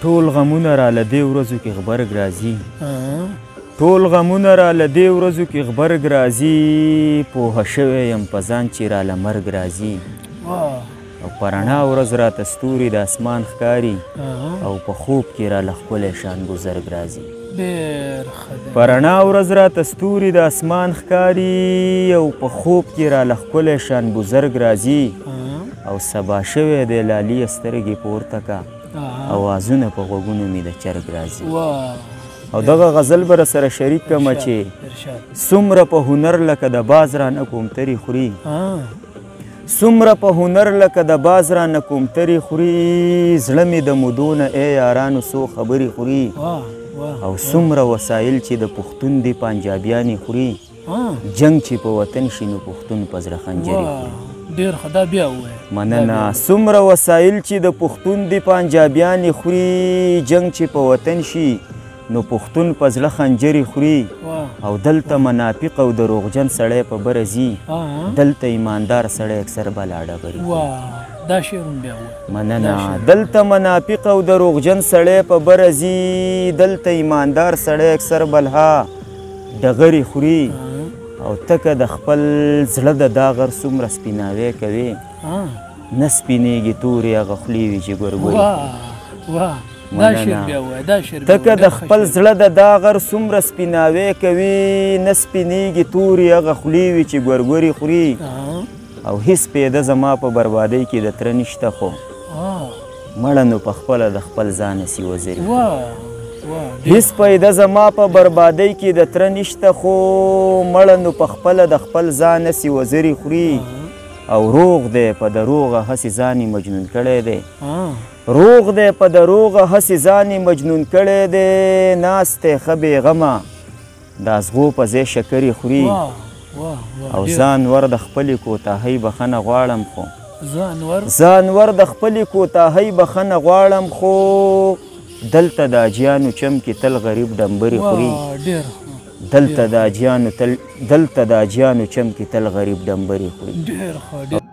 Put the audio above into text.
ټول غمونه را له دې ورځو کې غبرګ راځي ټول غمونه را له دې ورځو کې غبرګ راځي پوهه شوی یم په ځان چې را له مرګ راځي او په رڼا ورځ راته ستوري د اسمان ښکاري او په خوب کې را له ښکلی شان بزرګ راځي په رڼا ورځ راته ستوري د اسمان ښکاري او په خوب کې را له ښکلی شان بزرګ راځي او سبا شوی دی لالي سترګې پورته کا اوازونه په غوږونو مې د چرګ راځي او دغه غزل به راسره شریک کړمه چې څومره په هنر لکه د باز رانه کومترې خوري څومره په هنر لکه د باز رانه کومترې خوري زړه مې د مودو نه ای یارانو څو خبرې خوري او څومره وسایل چې د پښتون دي پنجابیانې خوري جنګ چې په وطن شي نو پښتون په زړه خنجرې خوري ډېر ښه دا بیا ووایه مننه څومره وسایل چې د پښتون دي پنجابیانې خوري جنګ چې په وطن شي نو پښتون په زړه خنجرې خوري او دلته منافق او دروغجن سړی په بره ځي دلته ایماندار سړی اکثر بلا ډبرې دا شعر هم بیا ووایه مننه دلته منافق او دروغجن سړی په بره ځي دلته ایماندار سړی اکثر بلها ډغرې خوري او تکه د خپل زړه د داغر څومره سپیناوی کوي نه سپینېږي تورې هغه خولې وي چې ګورګوري تکه د خپل زړه د داغر څومره سپیناوی کوي نه سپینېږي تورې هغه خولې وي چې ګورګوري خوري او هیڅ پیده زما په بربادۍ کې د تره نشته خو مړه نو په خپله د خپل ځانه سي وزري هیڅ پیده زما په بربادۍ کې د تره نشته خو مړه نو په خپله د خپل ځانه سي وزري خوري او روغ دی په دروغه هسې ځان یې مجنون کړی دی روغ دی په دروغه هسې ځان یې مجنون کړی دی ناست دی ښه بېغمه د ازغو په ځای شکرې خوري او ځانور د خپلې کوتاهۍ بخښنه غواړم خو ځانور د خپلې کوتاهۍ بخښنه غواړم خو دلته د اجیانو چم کې تل غریب ډمبرې خوري دلته د اجیانو چم کې تل غریب ډمبرې خوري